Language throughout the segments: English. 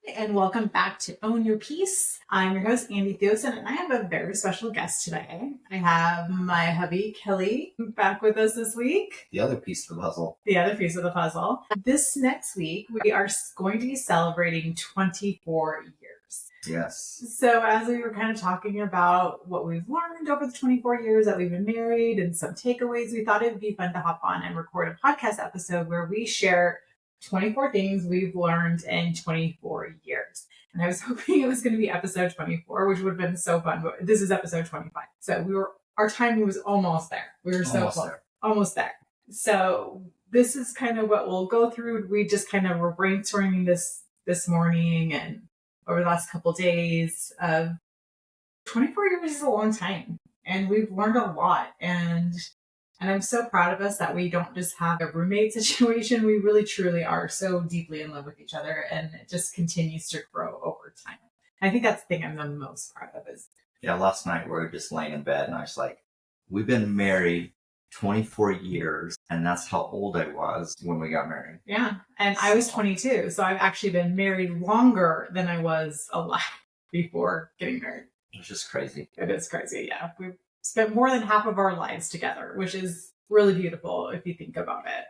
And welcome back to Own Your Peace. I'm your host, Andy Theosin, and I have a very special guest today. I have my hubby, Kelly, back with us this week. The other piece of the puzzle. This next week, we are going to be celebrating 24 years. Yes. So as we were kind of talking about what we've learned over the 24 years that we've been married and some takeaways, we thought it would be fun to hop on and record a podcast episode where we share 24 things we've learned in 24 years. And I was hoping it was going to be episode 24, which would have been so fun, but this is episode 25. So our timing was almost there. We were so close. Almost there. So this is kind of what we'll go through. We just kind of were brainstorming this morning and over the last couple of days. 24 years is a long time, and we've learned a lot. And I'm so proud of us that we don't just have a roommate situation. We really, truly are so deeply in love with each other, and it just continues to grow over time. I think that's the thing I'm the most proud of is. Yeah, last night we were just laying in bed and I was like, we've been married 24 years, and that's how old I was when we got married. Yeah, and I was 22, so I've actually been married longer than I was alive before getting married. It's just crazy. It is crazy, yeah. We've spent more than half of our lives together, which is really beautiful if you think about it.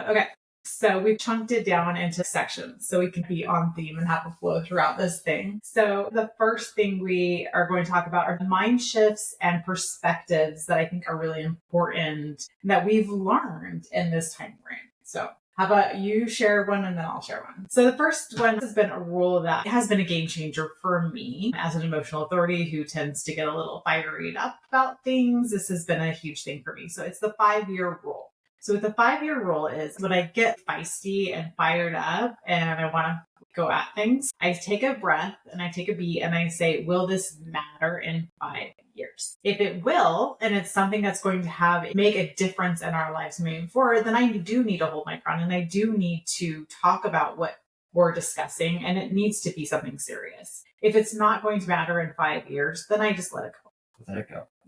Okay, so we've chunked it down into sections so we can be on theme and have a flow throughout this thing. So the first thing we are going to talk about are mind shifts and perspectives that I think are really important that we've learned in this time frame. So how about you share one and then I'll share one? So the first one has been a rule that has been a game changer for me as an emotional authority who tends to get a little fired up about things. This has been a huge thing for me. So it's the 5-year rule. So what the 5-year rule is, when I get feisty and fired up and I want to go at things, I take a breath and I take a beat and I say, will this matter in 5 years? If it will, and it's something that's going to make a difference in our lives moving forward, then I do need to hold my ground and I do need to talk about what we're discussing, and it needs to be something serious. If it's not going to matter in 5 years, then I just let it go.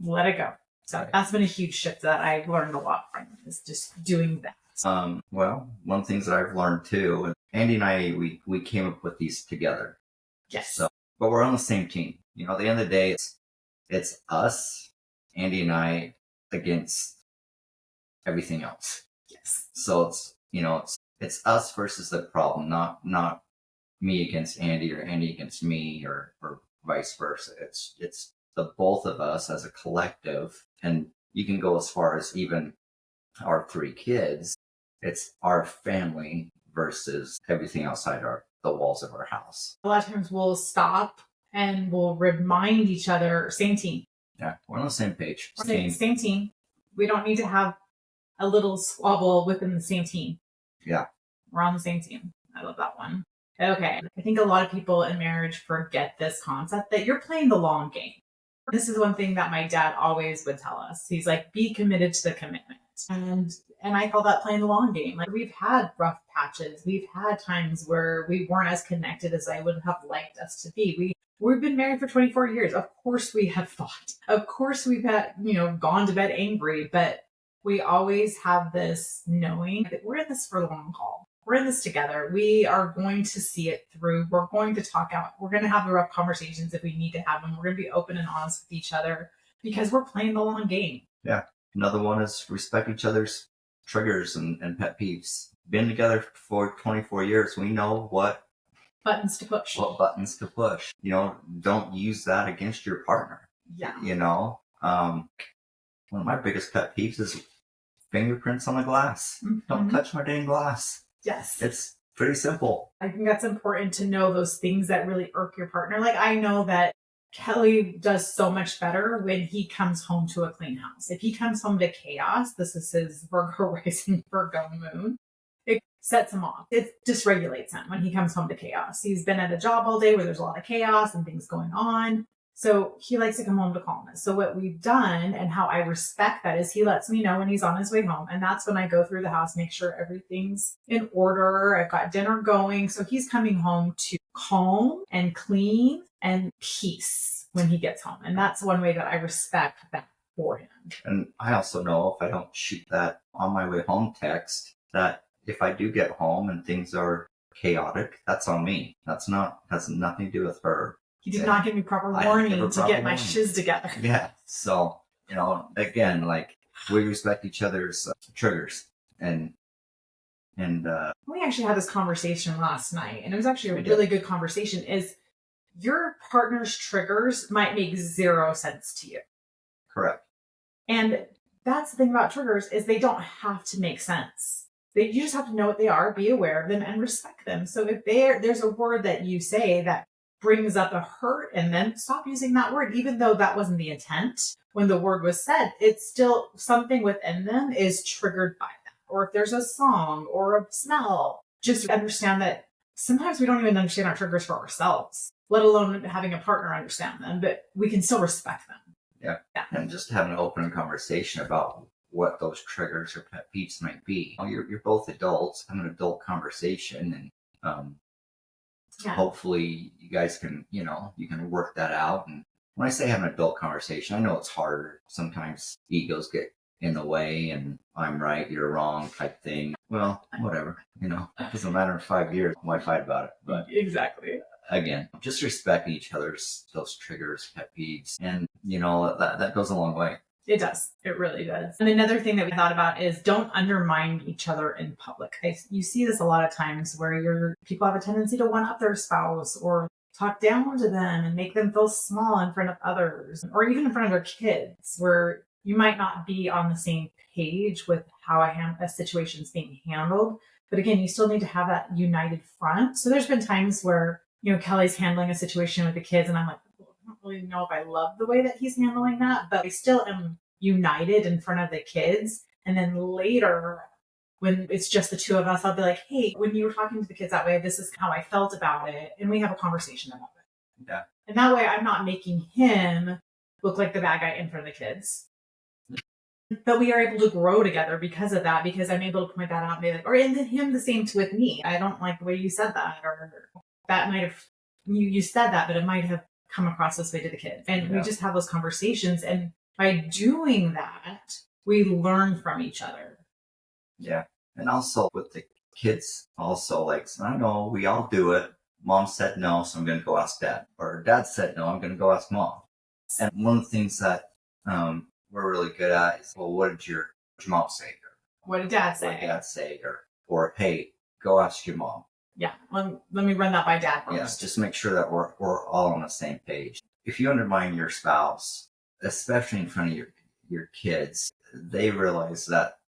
Let it go. So that's been a huge shift that I've learned a lot from, is just doing that. Well, one of the things that I've learned too, Andy and I, we came up with these together. Yes. So, but we're on the same team. You know, at the end of the day, it's us, Andy and I, against everything else. Yes. So it's us versus the problem, not me against Andy or Andy against me or vice versa. It's the both of us as a collective, and you can go as far as even our 3 kids. It's our family versus everything outside the walls of our house. A lot of times we'll stop and we'll remind each other, same team. Yeah, we're on the same page. Same team. We don't need to have a little squabble within the same team. Yeah. We're on the same team. I love that one. Okay. I think a lot of people in marriage forget this concept that you're playing the long game. This is one thing that my dad always would tell us. He's like, be committed to the commitment. And I call that playing the long game. Like, we've had rough patches. We've had times where we weren't as connected as I would have liked us to be. We've been married for 24 years. Of course we have fought. Of course we've had, gone to bed angry, but we always have this knowing that we're in this for the long haul. We're in this together. We are going to see it through. We're going to talk out. We're going to have the rough conversations if we need to have them. We're going to be open and honest with each other because we're playing the long game. Yeah. Another one is respect each other's triggers and pet peeves. Been together for 24 years. We know what buttons to push. Don't use that against your partner. Yeah. One of my biggest pet peeves is fingerprints on the glass. Mm-hmm. Don't touch my dang glass. Yes. It's pretty simple. I think that's important to know those things that really irk your partner. Like, I know that Kelly does so much better when he comes home to a clean house. If he comes home to chaos, this is his Virgo rising, Virgo moon, it sets him off. It dysregulates him when he comes home to chaos. He's been at a job all day where there's a lot of chaos and things going on. So he likes to come home to calmness. So what we've done and how I respect that is he lets me know when he's on his way home. And that's when I go through the house, make sure everything's in order. I've got dinner going. So he's coming home to calm and clean and peace when he gets home. And that's one way that I respect that for him. And I also know if I don't shoot that on my way home text, that if I do get home and things are chaotic, that's on me. Has nothing to do with her. You did not give me proper warning to get my shiz together. Yeah. So, again, like, we respect each other's triggers. And we actually had this conversation last night, and it was actually a really good conversation, is your partner's triggers might make zero sense to you. Correct. And that's the thing about triggers, is they don't have to make sense. You just have to know what they are, be aware of them, and respect them. So if there's a word that you say that brings up a hurt, and then stop using that word, even though that wasn't the intent when the word was said, it's still something within them is triggered by that. Or if there's a song or a smell, just understand that sometimes we don't even understand our triggers for ourselves, let alone having a partner understand them, but we can still respect them. Yeah. And just having an open conversation about what those triggers or pet peeves might be. You're both adults, have an adult conversation, and hopefully you guys can, you can work that out. And when I say have an adult conversation, I know it's hard. Sometimes egos get in the way, and I'm right, you're wrong type thing. Well, whatever, it doesn't matter in 5 years. Why fight about it? But exactly. Again, just respecting each other's, those triggers, pet peeves, and that goes a long way. It does. It really does. And another thing that we thought about is don't undermine each other in public. You see this a lot of times where people have a tendency to one up their spouse or talk down to them and make them feel small in front of others, or even in front of their kids, where you might not be on the same page with how a situation's being handled. But again, you still need to have that united front. So there's been times where, Kelly's handling a situation with the kids, and I'm like, I don't really know if I love the way that he's handling that, but I still am united in front of the kids. And then later, when it's just the two of us, I'll be like, hey, when you were talking to the kids that way, this is how I felt about it. And we have a conversation about it. Yeah. And that way I'm not making him look like the bad guy in front of the kids. But we are able to grow together because of that, because I'm able to point that out and be like, and then him the same with me. I don't like the way you said that, or that might have, you said that, but it might have come across this way to the kids. And we just have those conversations. And by doing that, we learn from each other. Yeah. And also with the kids, also, like, I know we all do it. Mom said no, so I'm going to go ask dad. Or dad said no, I'm going to go ask mom. And one of the things that we're really good at is, well, what did your mom say? Or, what did dad say? What did dad say? Or hey, go ask your mom. Yeah, let me run that by dad first. Yeah, just make sure that we're all on the same page. If you undermine your spouse, especially in front of your kids, they realize that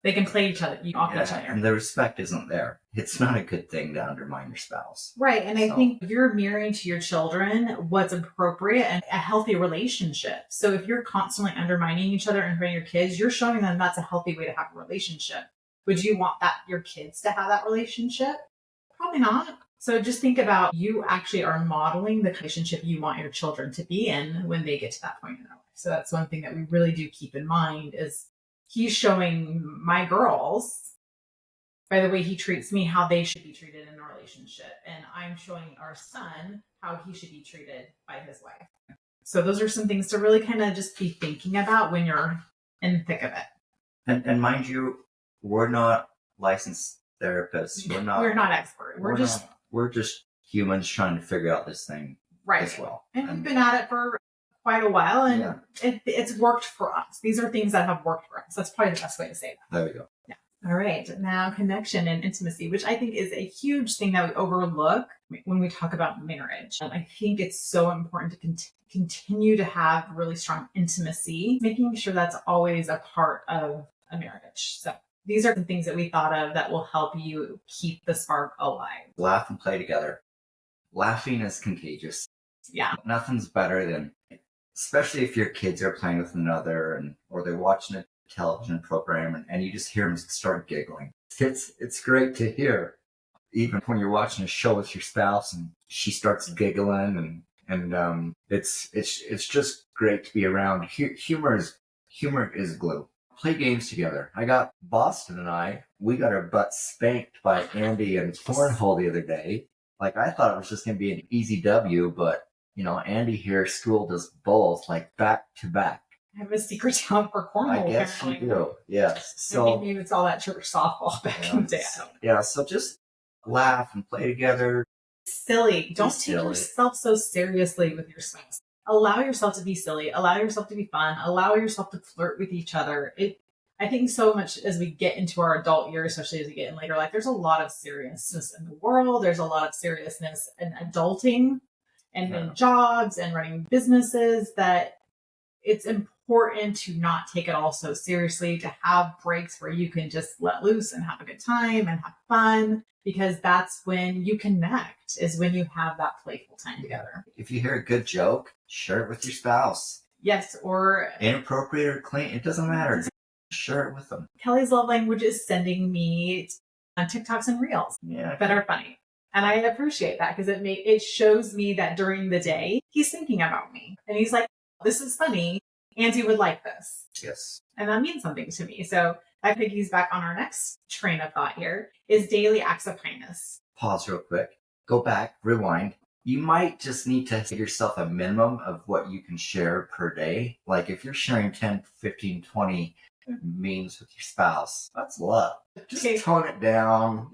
they can play each other off each other. And the respect isn't there. It's not a good thing to undermine your spouse. Right. And I think you're mirroring to your children what's appropriate and a healthy relationship. So if you're constantly undermining each other in front of your kids, you're showing them that's a healthy way to have a relationship. Would you want your kids to have that relationship? Probably not. So just think about, you actually are modeling the relationship you want your children to be in when they get to that point in their life. So that's one thing that we really do keep in mind, is he's showing my girls, by the way he treats me, how they should be treated in a relationship. And I'm showing our son how he should be treated by his wife. So those are some things to really kind of just be thinking about when you're in the thick of it. And mind you, we're not licensed therapists. We're not experts. We're just humans trying to figure out this thing as well. And we've been at it for quite a while, and it's worked for us. These are things that have worked for us. That's probably the best way to say that. There we go. Yeah. All right. Now, connection and intimacy, which I think is a huge thing that we overlook when we talk about marriage. I think it's so important to continue to have really strong intimacy, making sure that's always a part of a marriage. So these are the things that we thought of that will help you keep the spark alive. Laugh and play together. Laughing is contagious. Yeah. Nothing's better than, especially if your kids are playing with another or they're watching a television program and you just hear them start giggling. It's great to hear. Even when you're watching a show with your spouse and she starts giggling and it's just great to be around. Humor is glue. Play games together. I got Boston and we got our butts spanked by Andy and Cornhole the other day. Like, I thought it was just going to be an easy W, but Andy here schooled us both, like, back to back. I have a secret talent for cornhole. I guess you do. Yes. So maybe it's all that church softball back in the day. Yeah. So just laugh and play together. Silly. Don't take silly. yourself so seriously with your spouse. Allow yourself to be silly. Allow yourself to be fun. Allow yourself to flirt with each other. I think so much as we get into our adult years, especially as we get in later life, there's a lot of seriousness in the world. There's a lot of seriousness in adulting and in jobs and running businesses that it's important to not take it all so seriously, to have breaks where you can just let loose and have a good time and have fun, because that's when you connect, is when you have that playful time together. If you hear a good joke, share it with your spouse. Yes, or inappropriate or clean, it doesn't matter. Share it with them. Kelly's love language is sending me TikToks and reels that are funny. And I appreciate that because it shows me that during the day, he's thinking about me. And he's like, this is funny. Auntie would like this. Yes. And that means something to me. So that piggies back on our next train of thought here is daily acts of kindness. Pause real quick. Go back, rewind. You might just need to give yourself a minimum of what you can share per day. Like if you're sharing 10, 15, 20 memes with your spouse, that's love. Just tone it down,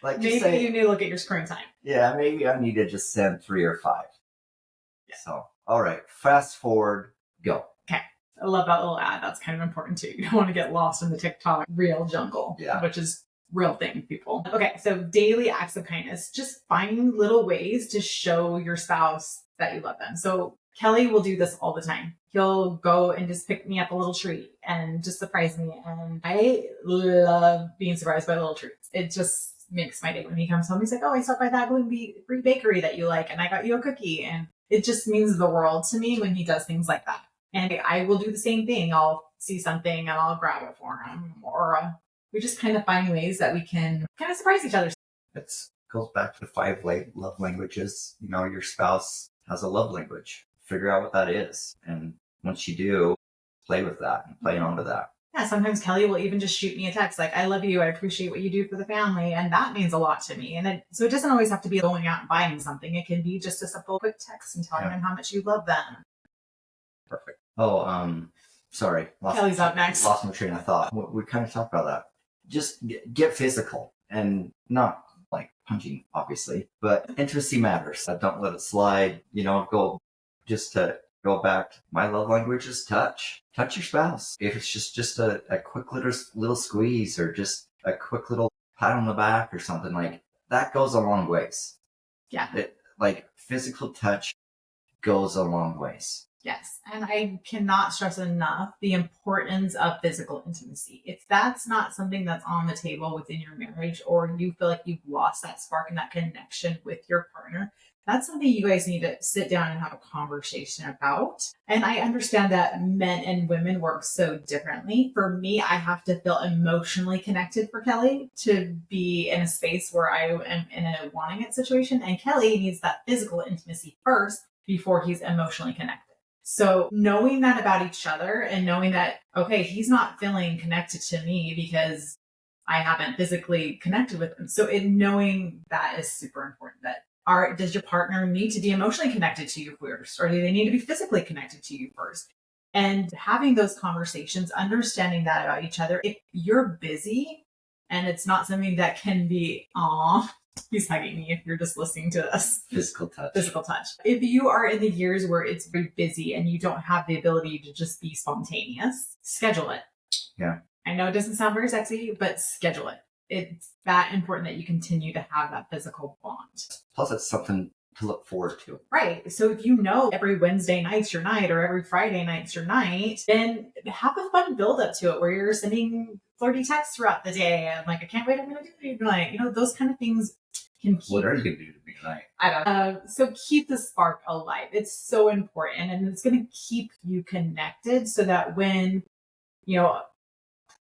like maybe say, you need to look at your screen time. Yeah, maybe I need to just send 3 or 5. Yeah. So, all right, fast forward, go. Okay. I love that little ad. That's kind of important too. You don't want to get lost in the TikTok reel jungle, which is real thing, people. Okay, so daily acts of kindness, just finding little ways to show your spouse that you love them. So Kelly will do this all the time. He'll go and just pick me up a little treat and just surprise me. And I love being surprised by little treats. It just makes my day. When he comes home, he's like, oh, I stopped by that gluten-free bakery that you like, and I got you a cookie. And it just means the world to me when he does things like that. And I will do the same thing. I'll see something and I'll grab it for him. Or we just kind of find ways that we can kind of surprise each other. It goes back to the 5 love languages. Your spouse has a love language. Figure out what that is. And once you do, play with that and play onto that. Yeah, sometimes Kelly will even just shoot me a text like, I love you. I appreciate what you do for the family. And that means a lot to me. And so it doesn't always have to be going out and buying something. It can be just a simple quick text and telling them how much you love them. Perfect. Oh, sorry. Kelly's up next. Lost my train of thought. We kind of talked about that. Just get physical and not like punching, obviously, but intimacy matters. Don't let it slide. Just to go back, my love language is touch. Touch your spouse. If it's just a quick little squeeze or just a quick little pat on the back or something, like that goes a long ways. Yeah. Physical touch goes a long ways. Yes. And I cannot stress enough the importance of physical intimacy. If that's not something that's on the table within your marriage, or you feel like you've lost that spark and that connection with your partner, that's something you guys need to sit down and have a conversation about. And I understand that men and women work so differently. For me, I have to feel emotionally connected for Kelly to be in a space where I am in a wanting it situation. And Kelly needs that physical intimacy first before he's emotionally connected. So knowing that about each other and knowing that, okay, he's not feeling connected to me because I haven't physically connected with him. So knowing that is super important. That does your partner need to be emotionally connected to you first, or do they need to be physically connected to you first? And having those conversations, understanding that about each other. If you're busy and it's not something that can be, he's hugging me if you're just listening to this. Physical touch. If you are in the years where it's very busy and you don't have the ability to just be spontaneous, schedule it. Yeah. I know it doesn't sound very sexy, but schedule it. It's that important that you continue to have that physical bond. Plus, it's something to look forward to. Right. So if every Wednesday night's your night or every Friday night's your night, then have a fun build up to it where you're sending flirty texts throughout the day. I'm like, I can't wait. I'm going to do it tonight. Those kind of things can keep. What are you going to do to me tonight? I don't know. So keep the spark alive. It's so important. And it's going to keep you connected so that when,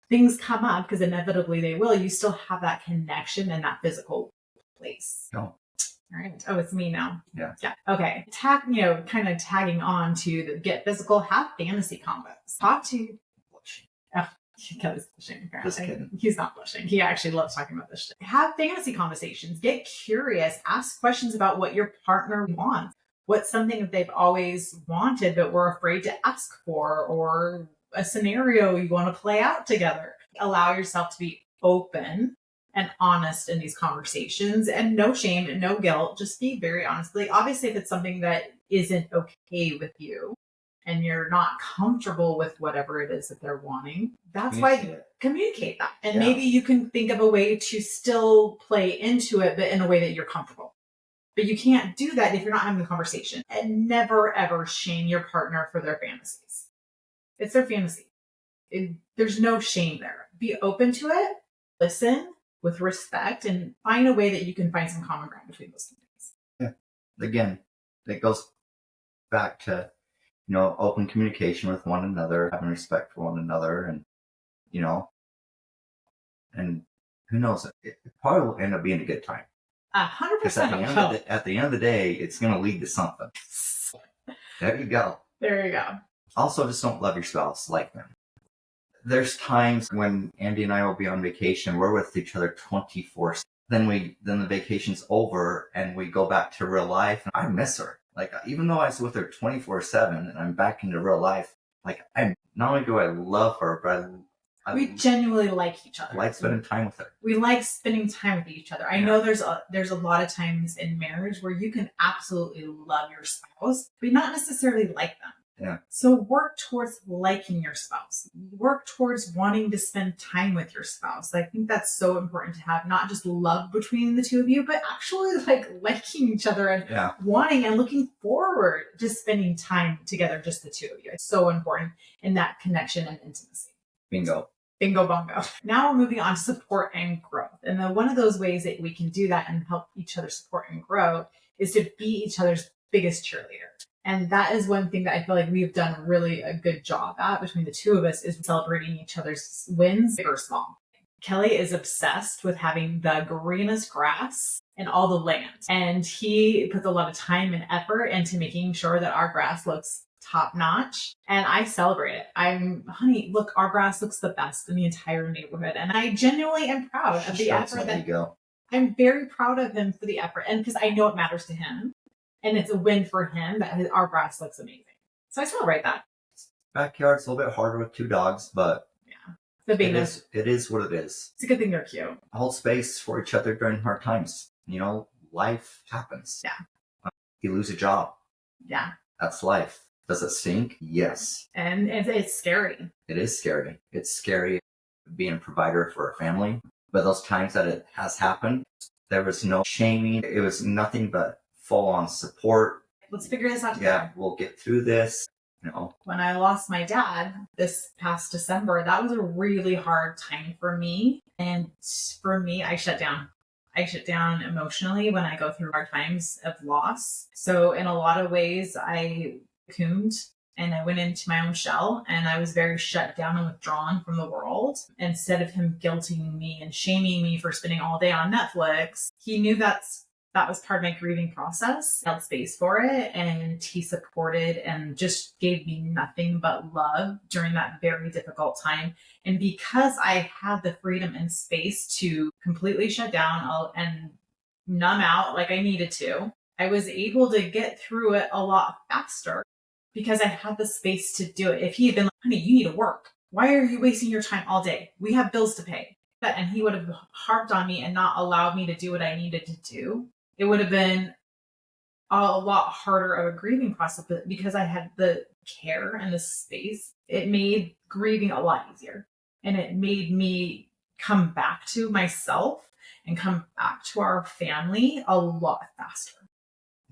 things come up, because inevitably they will, you still have that connection and that physical place. No. All right. Oh, it's me now. Yeah. Okay. Kind of tagging on to the get physical, have fantasy combos. Talk to. Oh, Kelly's blushing. Just kidding. He's not blushing. He actually loves talking about this shit. Have fantasy conversations. Get curious. Ask questions about what your partner wants. What's something that they've always wanted but were afraid to ask for, or a scenario you want to play out together. Allow yourself to be open and honest in these conversations, and no shame and no guilt. Just be very honest. Like, obviously, if it's something that isn't okay with you and you're not comfortable with whatever it is that they're wanting, that's why communicate that. And maybe you can think of a way to still play into it, but in a way that you're comfortable. But you can't do that if you're not having the conversation. And never, ever shame your partner for their fantasies. It's their fantasy. There's no shame there. Be open to it, listen with respect, and find a way that you can find some common ground between those two things. Yeah. Again, it goes back to, open communication with one another, having respect for one another, and, and who knows, it probably will end up being a good time. 100%. Because at the end of the day, it's going to lead to something. There you go. There you go. Also, just don't love your spouse like them. There's times when Andy and I will be on vacation. We're with each other 24/7. Then the vacation's over and we go back to real life. And I miss her. Like, even though I was with her 24/7 and I'm back into real life, like, not only do I love her, but we genuinely like each other. Like spending time with her. We like spending time with each other. I know there's a lot of times in marriage where you can absolutely love your spouse, but not necessarily like them. Yeah. So work towards liking your spouse. Work towards wanting to spend time with your spouse. I think that's so important to have, not just love between the two of you, but actually liking each other and wanting and looking forward to spending time together, just the two of you. It's so important in that connection and intimacy. Bingo. Bingo bongo. Now we're moving on to support and growth. And one of those ways that we can do that and help each other support and grow is to be each other's biggest cheerleader. And that is one thing that I feel like we've done really a good job at between the two of us, is celebrating each other's wins, big or small. Kelly is obsessed with having the greenest grass in all the land. And he puts a lot of time and effort into making sure that our grass looks top notch. And I celebrate it. Honey, look, our grass looks the best in the entire neighborhood. And I genuinely am proud of the effort. I'm very proud of him for the effort. And because I know it matters to him. And it's a win for him that our grass looks amazing. So I celebrate that. Backyard's a little bit harder with two dogs, but it is what it is. It's a good thing they're cute. Hold space for each other during hard times. Life happens. Yeah. You lose a job. Yeah. That's life. Does it stink? Yes. And it's scary. It is scary. It's scary being a provider for a family. But those times that it has happened, there was no shaming. It was nothing but full-on support. Let's figure this out together. Yeah, we'll get through this. When I lost my dad this past December, that was a really hard time for me. And for me, I shut down. I shut down emotionally when I go through hard times of loss. So in a lot of ways, I cocooned and I went into my own shell, and I was very shut down and withdrawn from the world. Instead of him guilting me and shaming me for spending all day on Netflix, he knew that was part of my grieving process, held space for it, and he supported and just gave me nothing but love during that very difficult time. And because I had the freedom and space to completely shut down and numb out like I needed to, I was able to get through it a lot faster because I had the space to do it. If he had been like, honey, you need to work. Why are you wasting your time all day? We have bills to pay. And he would have harped on me and not allowed me to do what I needed to do. It would have been a lot harder of a grieving process, but because I had the care and the space, it made grieving a lot easier. And it made me come back to myself and come back to our family a lot faster.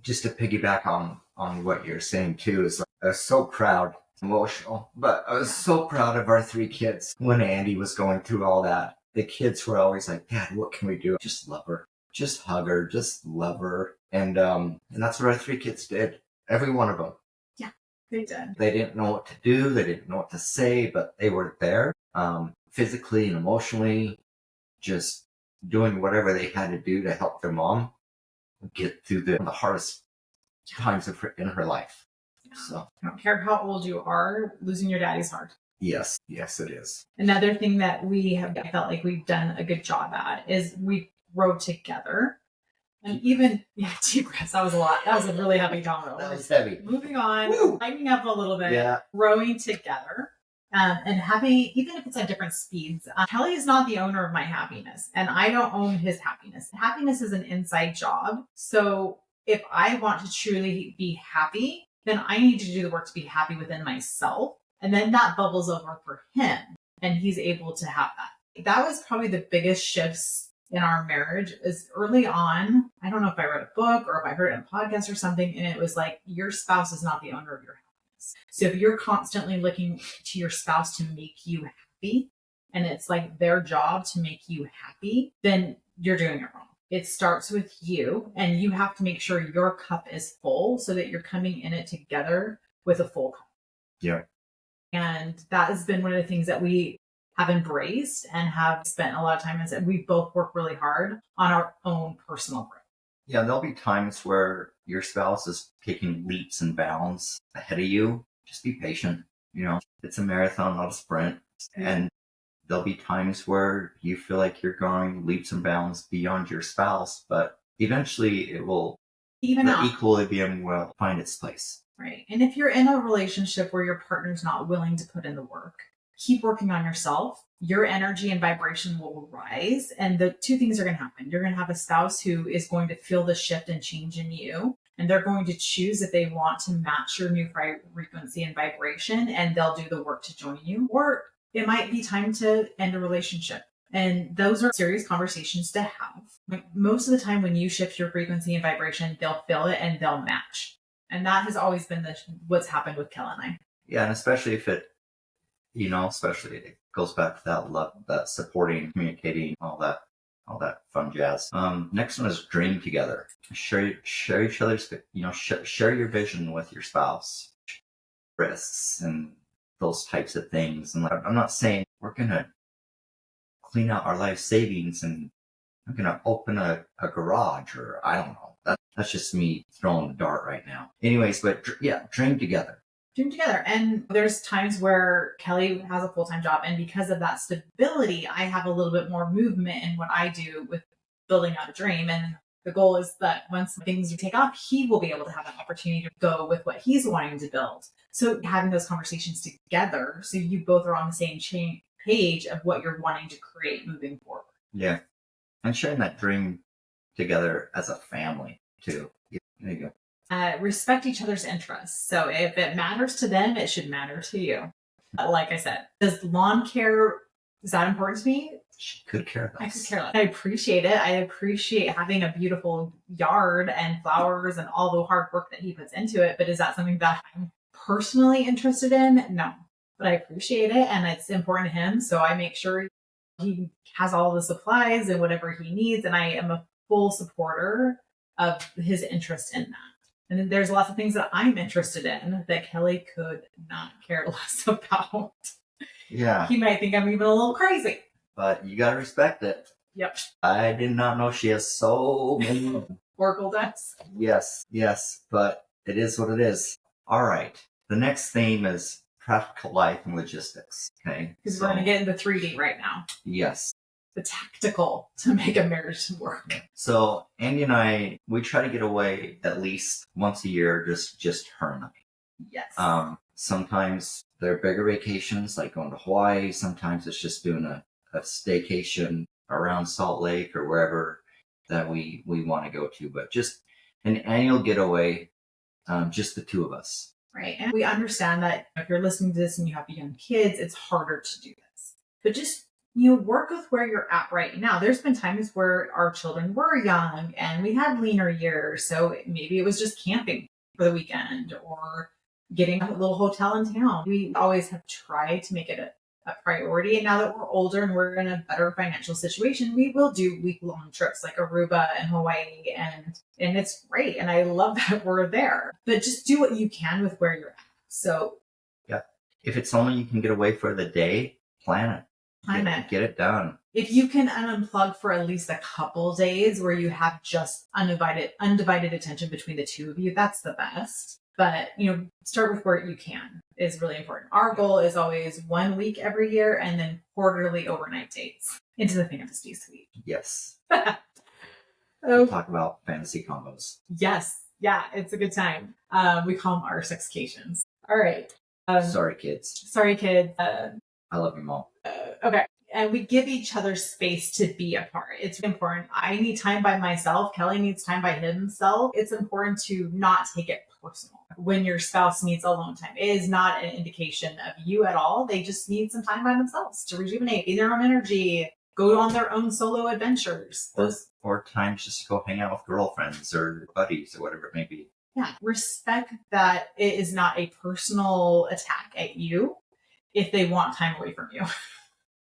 Just to piggyback on what you're saying too, is I was so proud, emotional, but I was so proud of our three kids when Andy was going through all that. The kids were always like, Dad, what can we do? Just love her. Just hug her, just love her. And that's what our three kids did. Every one of them. Yeah, they did. They didn't know what to do. They didn't know what to say, but they were there, physically and emotionally, just doing whatever they had to do to help their mom get through the hardest times in her life. So I don't care how old you are, losing your daddy's hard. Yes, it is. Another thing that I felt like we've done a good job at is we rode together. And even, deep breaths, that was a lot. That was a really heavy domino. That was heavy. Moving on, Woo! lightening up a little bit, Yeah. rowing together. And happy, even if it's at different speeds. Kelly is not the owner of my happiness, and I don't own his happiness. Happiness is an inside job. So if I want to truly be happy, then I need to do the work to be happy within myself. And then that bubbles over for him, and he's able to have that. That was probably the biggest shifts in our marriage is early on. I don't know if I read a book or if I heard it in a podcast or something, and it was like, your spouse is not the owner of your happiness. So if you're constantly looking to your spouse to make you happy, and it's like their job to make you happy, then you're doing it wrong. It starts with you, and you have to make sure your cup is full so that you're coming in it together with a full cup. Yeah. And that has been one of the things that we have embraced and have spent a lot of time in. We both work really hard on our own personal growth. Yeah, there'll be times where your spouse is taking leaps and bounds ahead of you. Just be patient. It's a marathon, not a sprint. And there'll be times where you feel like you're going leaps and bounds beyond your spouse, but eventually it will Even out. equilibrium will find its place. Right. And if you're in a relationship where your partner's not willing to put in the work, keep working on yourself. Your energy and vibration will rise. And the two things are going to happen. You're going to have a spouse who is going to feel the shift and change in you. And they're going to choose if they want to match your new frequency and vibration, and they'll do the work to join you. Or it might be time to end a relationship. And those are serious conversations to have. Like most of the time when you shift your frequency and vibration, they'll feel it and they'll match. And that has always been what's happened with Kel and I. Yeah, and especially if it, especially it goes back to that love, that supporting, communicating, all that fun jazz. Next one is dream together. Share each other's, share your vision with your spouse, risks and those types of things. And I'm not saying we're gonna clean out our life savings and I'm gonna open a garage, or I don't know. That's just me throwing a dart right now. Anyways, but yeah, dream together. Dream together. And there's times where Kelly has a full-time job, and because of that stability, I have a little bit more movement in what I do with building out a dream. And the goal is that once things take off, he will be able to have an opportunity to go with what he's wanting to build. So having those conversations together, so you both are on the same page of what you're wanting to create moving forward. Yeah. And sharing that dream together as a family too. There you go. Respect each other's interests. So if it matters to them, it should matter to you. Like I said, does lawn care, is that important to me? She could care less. I could care less. I appreciate it. I appreciate having a beautiful yard and flowers and all the hard work that he puts into it. But is that something that I'm personally interested in? No. But I appreciate it, and it's important to him. So I make sure he has all the supplies and whatever he needs. And I am a full supporter of his interest in that. And then there's lots of things that I'm interested in that Kelly could not care less about. Yeah. He might think I'm even a little crazy. But you got to respect it. Yep. I did not know she has so many. Oracle decks. Yes. But it is what it is. All right. The next theme is practical life and logistics. Okay. Because we're going to get into 3D right now. Yes. The tactical to make a marriage work. So Andy and I, we try to get away at least once a year, just her and I. Yes. Sometimes they're bigger vacations, like going to Hawaii. Sometimes it's just doing a staycation around Salt Lake or wherever that we want to go to. But just an annual getaway, just the two of us. Right. And we understand that if you're listening to this and you have young kids, it's harder to do this. But just work with where you're at right now. There's been times where our children were young and we had leaner years. So maybe it was just camping for the weekend or getting a little hotel in town. We always have tried to make it a priority. And now that we're older and we're in a better financial situation, we will do week-long trips like Aruba and Hawaii. And it's great. And I love that we're there. But just do what you can with where you're at. So yeah, if it's only you can get away for the day, plan it. Get it done. If you can unplug for at least a couple days where you have just undivided attention between the two of you, that's the best. But, start with where you can is really important. Our goal is always 1 week every year and then quarterly overnight dates into the fantasy suite. Yes. Oh. We'll talk about fantasy combos. Yes. Yeah, it's a good time. We call them our sexcations. All right. Sorry, kids. Sorry, kids. I love you, Mom. Okay. And we give each other space to be apart. It's important. I need time by myself. Kelly needs time by himself. It's important to not take it personal when your spouse needs alone time. It is not an indication of you at all. They just need some time by themselves to rejuvenate, be their own energy, go on their own solo adventures. Or times just to go hang out with girlfriends or buddies or whatever it may be. Yeah. Respect that it is not a personal attack at you if they want time away from you.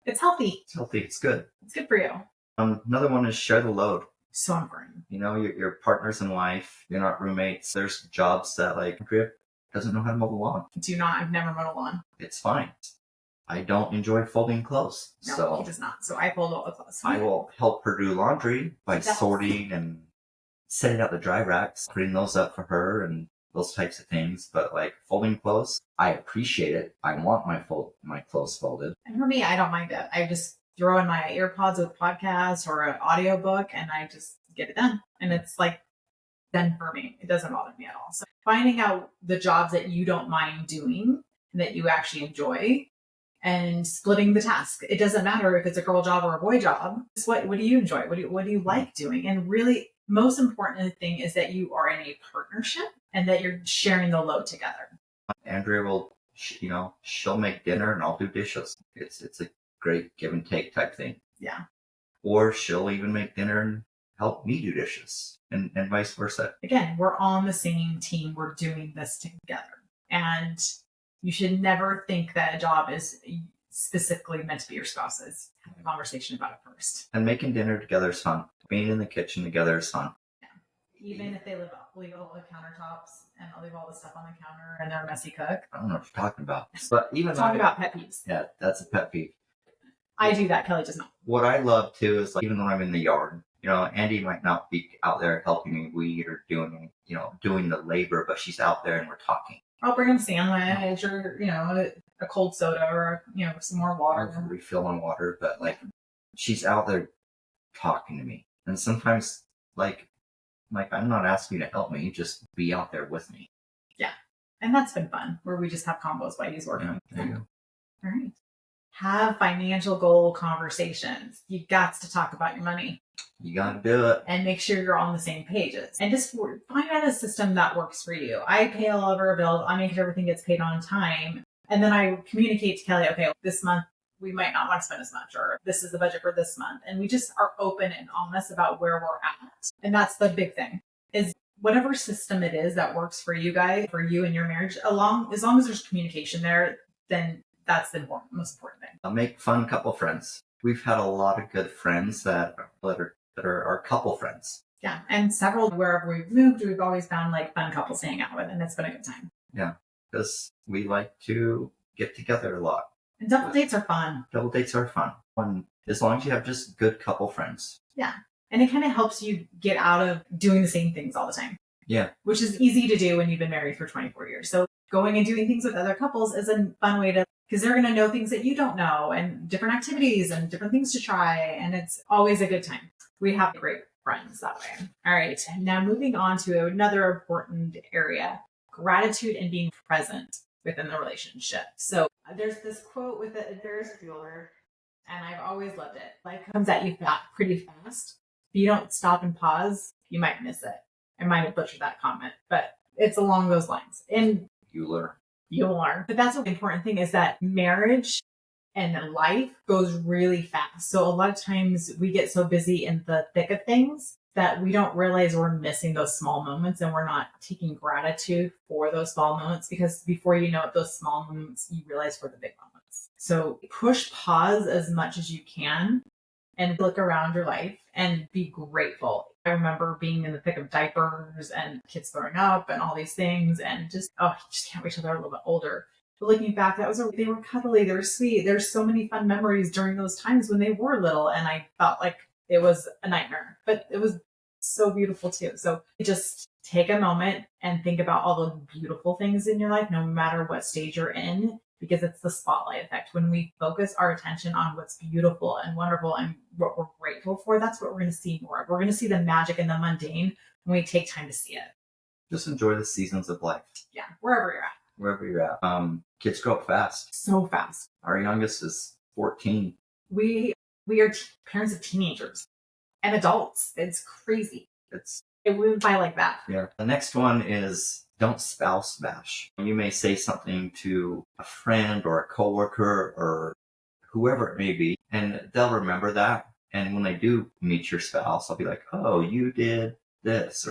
It's healthy. It's healthy. It's good. It's good for you. Another one is share the load. So important. You know, your partners in life, you're not roommates. There's jobs that like Andrea doesn't know how to mow the lawn. Do not. I've never mowed a lawn. It's fine. I don't enjoy folding clothes. No, so he does not. So I fold all the clothes. I will help her do laundry by sorting and setting out the dry racks, putting those up for her and those types of things. But like folding clothes, I appreciate it. I want my clothes folded. And for me, I don't mind it. I just throw in my earpods with podcasts or an audiobook and I just get it done. And it's like done for me. It doesn't bother me at all. So finding out the jobs that you don't mind doing and that you actually enjoy and splitting the task. It doesn't matter if it's a girl job or a boy job. Just what do you enjoy? What do you like doing? And really, most important thing is that you are in a partnership and that you're sharing the load together. Andrea will, she'll make dinner and I'll do dishes. It's a great give and take type thing. Yeah. Or she'll even make dinner and help me do dishes and vice versa. Again, we're on the same team. We're doing this together. And you should never think that a job is specifically meant to be your spouse's. Have a conversation about it first. And making dinner together is fun. Being in the kitchen together is fun. Yeah. Even if they leave all the countertops and leave all the stuff on the counter and they're a messy cook. I don't know what you're talking about. But even talk about pet peeves. Yeah, that's a pet peeve. I do that. Kelly does not. What I love too is like even when I'm in the yard, Andy might not be out there helping me weed or doing the labor, but she's out there and we're talking. I'll bring him a sandwich or, a cold soda or, some more water. Or refill on water, but like she's out there talking to me. And sometimes like I'm not asking you to help me, just be out there with me. Yeah. And that's been fun where we just have combos while he's working. Yeah, there you go. All right. Have financial goal conversations. You got to talk about your money. You got to do it. And make sure you're on the same pages. And just find out a system that works for you. I pay all of our bills. I make sure everything gets paid on time. And then I communicate to Kelly, okay, this month we might not want to spend as much, or this is the budget for this month. And we just are open and honest about where we're at. And that's the big thing, is whatever system it is that works for you guys, for you and your marriage, as long as there's communication there, then that's the most important thing. I'll make fun couple friends. We've had a lot of good friends that are our couple friends. Yeah. And several, wherever we've moved, we've always found like fun couples to hang out with, and it's been a good time. Yeah. Because we like to get together a lot. And double dates are fun. Double dates are fun. As long as you have just good couple friends. Yeah. And it kind of helps you get out of doing the same things all the time. Yeah. Which is easy to do when you've been married for 24 years. So going and doing things with other couples is a fun way to, because they're going to know things that you don't know and different activities and different things to try. And it's always a good time. We have great friends that way. All right. Now moving on to another important area, gratitude and being present within the relationship. So there's this quote with a Ferris Bueller, and I've always loved it. Life comes at you pretty fast. If you don't stop and pause, you might miss it. I might have butchered that comment, but it's along those lines. And you learn. You'll learn. But that's the important thing, is that marriage and life goes really fast. So a lot of times we get so busy in the thick of things that we don't realize we're missing those small moments, and we're not taking gratitude for those small moments, because before you know it, those small moments you realize were the big moments. So push pause as much as you can and look around your life and be grateful. I remember being in the thick of diapers and kids throwing up and all these things, and just can't wait till they're a little bit older. But looking back, they were cuddly, they were sweet. There's so many fun memories during those times when they were little, and I felt like it was a nightmare, but it was so beautiful too. So just take a moment and think about all the beautiful things in your life, no matter what stage you're in, because it's the spotlight effect. When we focus our attention on what's beautiful and wonderful and what we're grateful for, that's what we're going to see more of. We're going to see the magic and the mundane when we take time to see it. Just enjoy the seasons of life. Yeah, wherever you're at. wherever you're at. Kids grow up fast. So fast. Our youngest is 14. We are parents of teenagers and adults. It's crazy. It went by like that. Yeah. The next one is don't spouse bash. You may say something to a friend or a coworker or whoever it may be, and they'll remember that. And when they do meet your spouse, I'll be like, oh, you did this,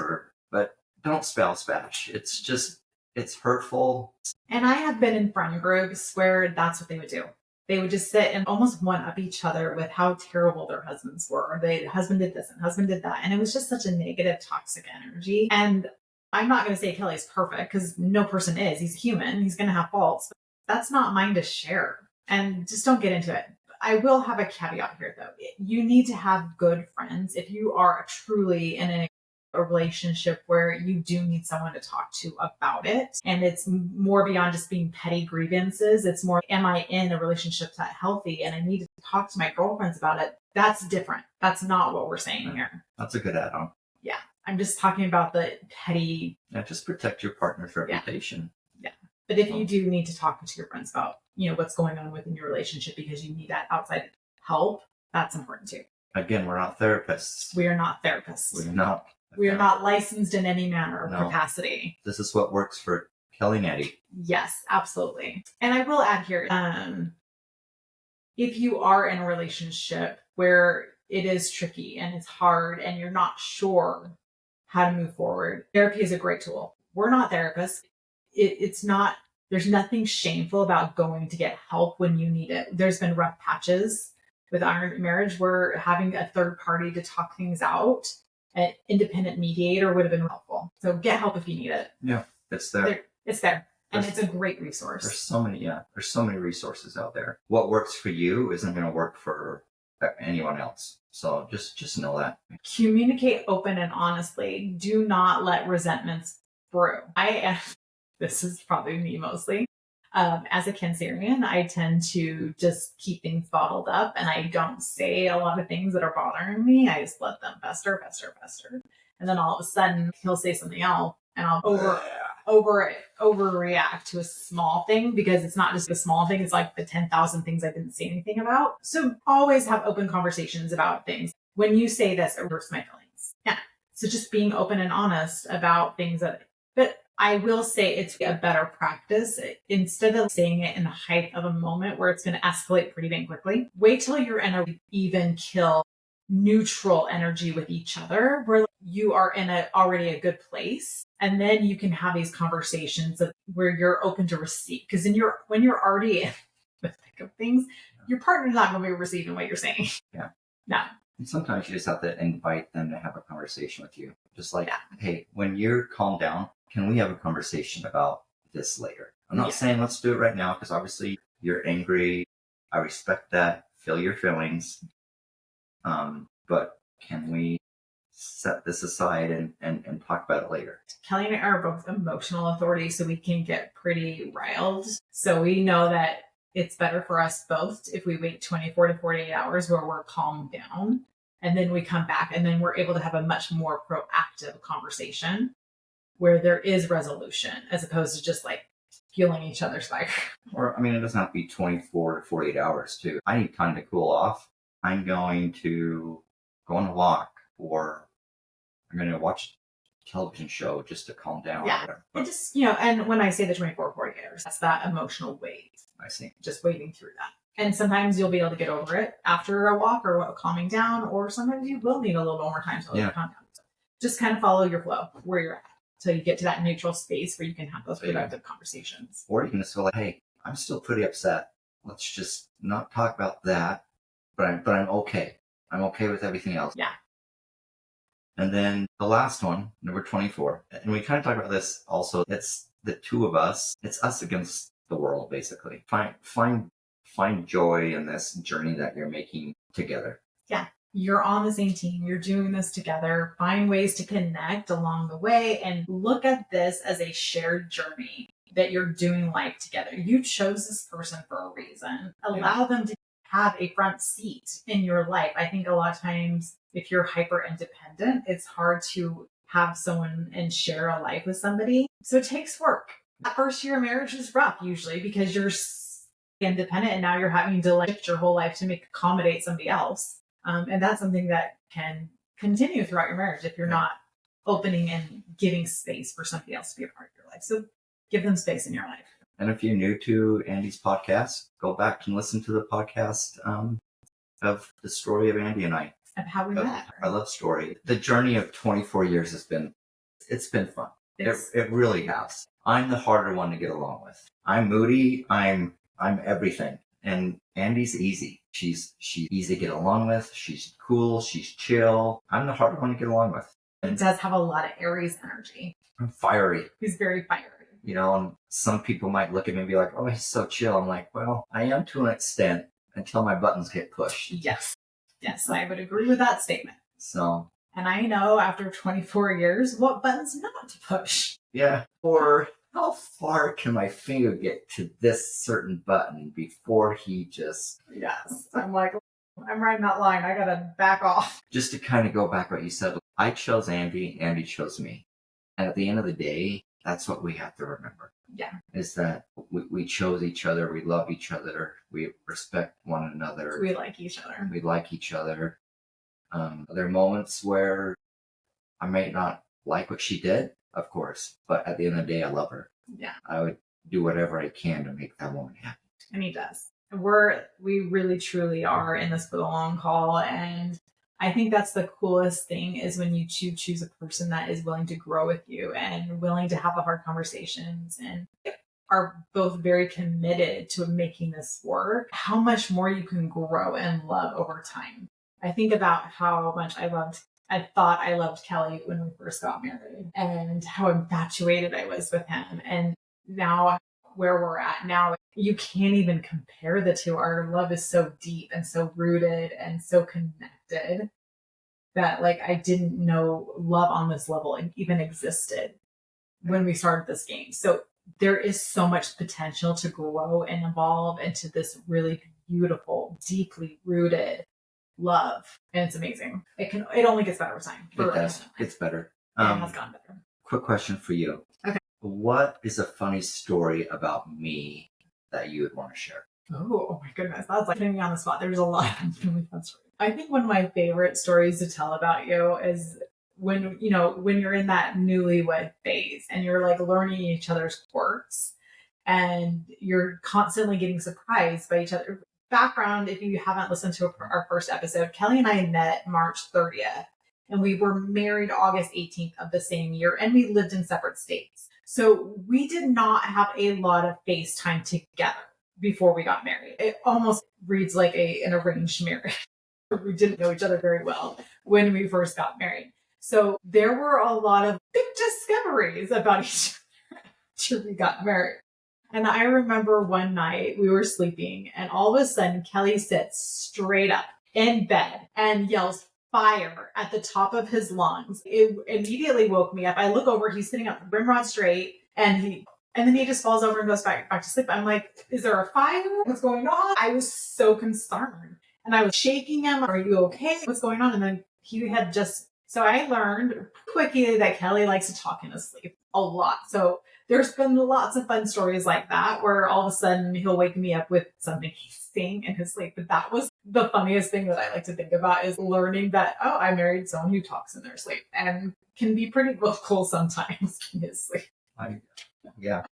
but don't spouse bash. It's hurtful. And I have been in friend groups where that's what they would do. They would just sit and almost one up each other with how terrible their husbands were. Or husband did this and husband did that. And it was just such a negative, toxic energy. And I'm not going to say Kelly's perfect because no person is. He's human. He's going to have faults. But that's not mine to share. And just don't get into it. I will have a caveat here, though. You need to have good friends. If you are truly in a relationship where you do need someone to talk to about it, and it's more beyond just being petty grievances, it's more, am I in a relationship that's healthy and I need to talk to my girlfriends about it? That's different. That's not what we're saying here. That's a good add-on. Yeah, I'm just talking about the petty. Yeah, just protect your partner's reputation. Yeah. But if you do need to talk to your friends about, what's going on within your relationship because you need that outside help, that's important too. Again, we're not therapists. We are not therapists. We're not. We are not licensed in any manner or capacity. This is what works for Kelly and Eddie. Yes, absolutely. And I will add here, if you are in a relationship where it is tricky and it's hard and you're not sure how to move forward, therapy is a great tool. We're not therapists. It's not, there's nothing shameful about going to get help when you need it. There's been rough patches with our marriage where having a third party to talk things out, an independent mediator would have been helpful. So get help if you need it. Yeah, it's there. It's there. And it's a great resource. There's so many resources out there. What works for you isn't going to work for anyone else. So just know that. Communicate open and honestly. Do not let resentments brew. This is probably me mostly. As a Cancerian, I tend to just keep things bottled up and I don't say a lot of things that are bothering me. I just let them fester. And then all of a sudden he'll say something else and I'll overreact to a small thing because it's not just a small thing. It's like the 10,000 things I didn't say anything about. So always have open conversations about things. When you say this, it hurts my feelings. Yeah. So just being open and honest about things but I will say it's a better practice. Instead of saying it in the height of a moment where it's going to escalate pretty dang quickly, wait till you're in a even kill neutral energy with each other where you are in already a good place. And then you can have these conversations where you're open to receive. Because when you're already in the thick of things, your partner's not going to be receiving what you're saying. Yeah. No. And sometimes you just have to invite them to have a conversation with you. Just like, hey, when you're calmed down, can we have a conversation about this later? I'm not saying let's do it right now because obviously you're angry. I respect that. Feel your feelings. But can we set this aside and talk about it later? Kelly and I are both emotional authorities, so we can get pretty riled. So we know that it's better for us both if we wait 24 to 48 hours where we're calmed down and then we come back and then we're able to have a much more proactive conversation where there is resolution as opposed to just like fueling each other's fire. Or, it doesn't have to be 24 to 48 hours too. I need time to cool off. I'm going to go on a walk or I'm going to watch a television show just to calm down. Yeah. And just, and when I say the 24 to 48 hours, that's that emotional wave. I see. Just waiting through that. And sometimes you'll be able to get over it after a walk or calming down, or sometimes you will need a little bit more time to calm down. So just kind of follow your flow where you're at. So you get to that neutral space where you can have those productive conversations. Or you can just go like, hey, I'm still pretty upset. Let's just not talk about that. But I'm okay. I'm okay with everything else. Yeah. And then the last one, number 24. And we kind of talked about this also. It's the two of us. It's us against the world, basically. Find joy in this journey that you're making together. Yeah. You're on the same team. You're doing this together. Find ways to connect along the way and look at this as a shared journey that you're doing life together. You chose this person for a reason. Allow them to have a front seat in your life. I think a lot of times if you're hyper independent, it's hard to have someone and share a life with somebody. So it takes work. That first year of marriage is rough usually because you're independent and now you're having to like shift your whole life to accommodate somebody else. And that's something that can continue throughout your marriage if you're not opening and giving space for somebody else to be a part of your life. So give them space in your life. And if you're new to Andy's podcast, go back and listen to the podcast of the story of Andy and I. Of how we met. Our love story. The journey of 24 years it's been fun. It really has. I'm the harder one to get along with. I'm moody. I'm everything. And Andy's easy. She's easy to get along with. She's cool. She's chill. I'm the harder one to get along with. He does have a lot of Aries energy. I'm fiery. He's very fiery. You know, and some people might look at me and be like, oh, he's so chill. I'm like, well, I am to an extent until my buttons get pushed. Yes. Yes, I would agree with that statement. So. And I know after 24 years what buttons not to push. Yeah. Or how far can my finger get to this certain button before he just... Yes. I'm like, I'm riding that line. I got to back off. Just to kind of go back what you said, I chose Andy. Andy chose me. And at the end of the day, that's what we have to remember. Yeah. Is that we chose each other. We love each other. We respect one another. We like each other. We like each other. There are moments where I may not like what she did, of course, but at the end of the day, I love her. Yeah. I would do whatever I can to make that woman happy. And he does. We really truly are in this for the long haul. And I think that's the coolest thing is when you choose a person that is willing to grow with you and willing to have the hard conversations and are both very committed to making this work, how much more you can grow and love over time. I think about how much I thought I loved Kelly when we first got married and how infatuated I was with him. And now where we're at now, you can't even compare the two. Our love is so deep and so rooted and so connected that like I didn't know love on this level even existed when we started this game. So there is so much potential to grow and evolve into this really beautiful, deeply rooted love. And it's amazing. It only gets better with time. It does. It's better. It has gotten better. Quick question for you. Okay. What is a funny story about me that you would want to share? Oh my goodness. That's like putting me on the spot. There's a lot of really fun stories. I think one of my favorite stories to tell about you is when you're in that newlywed phase and you're like learning each other's quirks and you're constantly getting surprised by each other. Background, if you haven't listened to our first episode, Kelly and I met March 30th and we were married August 18th of the same year and we lived in separate states. So we did not have a lot of FaceTime together before we got married. It almost reads like an arranged marriage. We didn't know each other very well when we first got married. So there were a lot of big discoveries about each other after we got married. And I remember one night we were sleeping and all of a sudden Kelly sits straight up in bed and yells fire at the top of his lungs. It immediately woke me up. I look over, he's sitting up rimrod straight and then he just falls over and goes back to sleep. I'm like, is there a fire? What's going on? I was so concerned and I was shaking him. Are you okay? What's going on? And then he had so I learned quickly that Kelly likes to talk in his sleep a lot. So there's been lots of fun stories like that where all of a sudden he'll wake me up with something he's saying in his sleep. But that was the funniest thing that I like to think about is learning that, oh, I married someone who talks in their sleep and can be pretty vocal sometimes in his sleep. Yeah.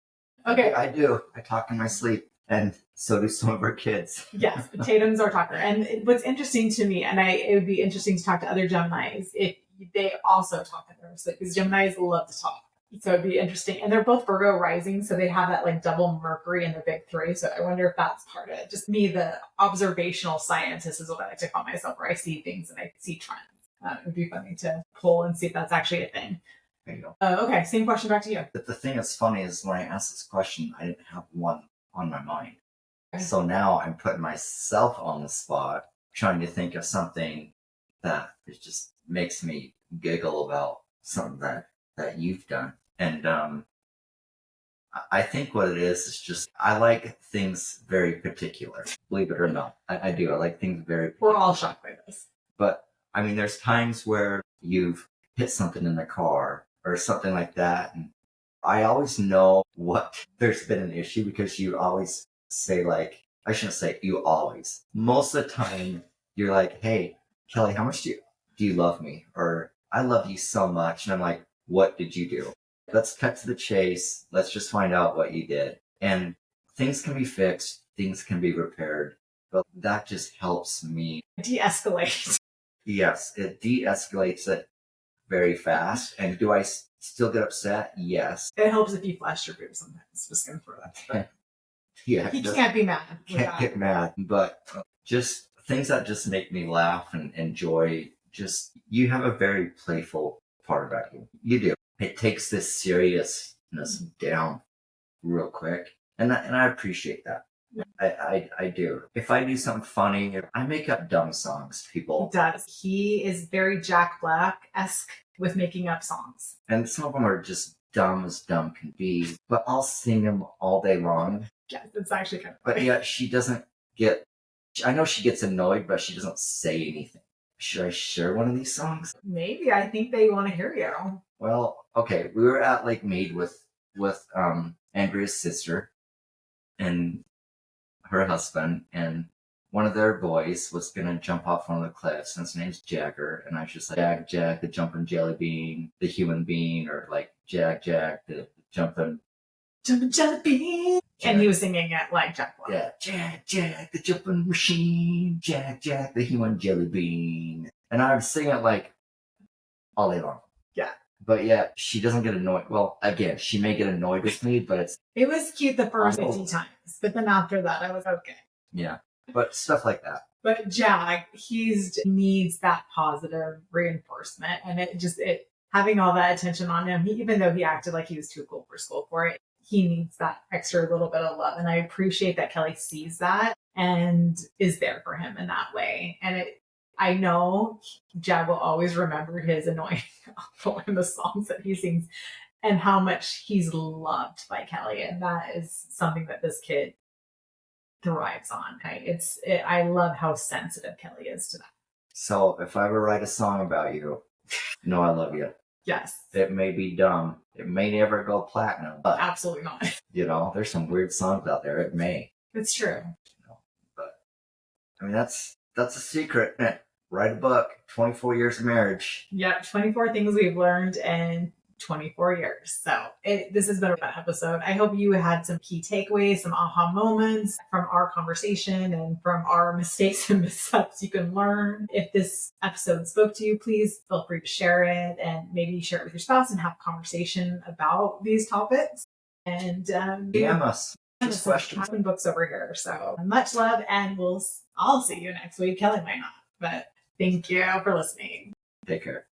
Okay. I do. I talk in my sleep. And so do some of our kids. Yes, Tatum's our talker. And what's interesting to me, and it would be interesting to talk to other Geminis if they also talk in their sleep, because Geminis love to talk. So it'd be interesting. And they're both Virgo rising, so they have that like double Mercury in the big three. So I wonder if that's part of it. Just me, the observational scientist is what I like to call myself, where I see things and I see trends. It would be funny to pull and see if that's actually a thing. There you go. Okay, same question back to you. But the thing that's funny is when I asked this question, I didn't have one on my mind. Okay. So now I'm putting myself on the spot, trying to think of something that just makes me giggle about something that you've done. And I think what it is just I like things very particular. Believe it or not, I do. I like things very particular. We're all shocked by this. But, I mean, there's times where you've hit something in the car or something like that, and I always know what there's been an issue because you always say like, I shouldn't say you always. Most of the time you're like, hey, Kelly, how much do you love me? Or I love you so much. And I'm like, what did you do? Let's cut to the chase. Let's just find out what you did. And things can be fixed. Things can be repaired. But that just helps me. De-escalate. Yes, it de-escalates it very fast. And do I still get upset? Yes. It helps if you flash your boobs sometimes. Just gonna throw that. Yeah. He can't be mad. Can't get mad. But just things that just make me laugh and enjoy. Just, you have a very playful part about you. You do. It takes this seriousness down real quick. And I appreciate that. I do. If I do something funny, I make up dumb songs, He people. does. He is very Jack Black-esque with making up songs. And some of them are just dumb as dumb can be. But I'll sing them all day long. Yes, it's actually kind of But funny. yet she doesn't get, I know she gets annoyed, but she doesn't say anything. Should I share one of these songs? Maybe. I think they want to hear you. Well, okay. We were at Lake Mead with Andrea's sister and her husband, and one of their boys was gonna jump off one of the cliffs, and his name's Jagger, and I was just like, Jag, the jumping jelly bean, the human being, or like Jag, the jumping Jelly bean. Jag. And he was singing it like Jack Black. Yeah, Jag, the jumping machine, Jag, the human jelly bean. And I would sing it like all day long. Yeah. But yeah, she doesn't get annoyed. Well, again, she may get annoyed with me, but It was cute the first 50 times, but then after that, I was okay. yeah. But stuff like that. But Jack, needs that positive reinforcement, and it having all that attention on him, even though he acted like he was too cool for school for it, he needs that extra little bit of love. And I appreciate that Kelly sees that and is there for him in that way. And I know Jag will always remember his annoying uncle in the songs that he sings and how much he's loved by Kelly. And that is something that this kid thrives on. I love how sensitive Kelly is to that. So if I ever write a song about you, I love you. Yes. It may be dumb. It may never go platinum. But, absolutely not. There's some weird songs out there. It may. It's true. But, I mean, that's a secret. Write a book. 24 years of marriage. Yeah, 24 things we've learned in 24 years. So this has been a fun episode. I hope you had some key takeaways, some aha moments from our conversation and from our mistakes and missteps you can learn. If this episode spoke to you, please feel free to share it and maybe share it with your spouse and have a conversation about these topics. And DM us. Just questions. Books over here. So much love, and I'll see you next week. Kelly might not, but thank you for listening. Take care.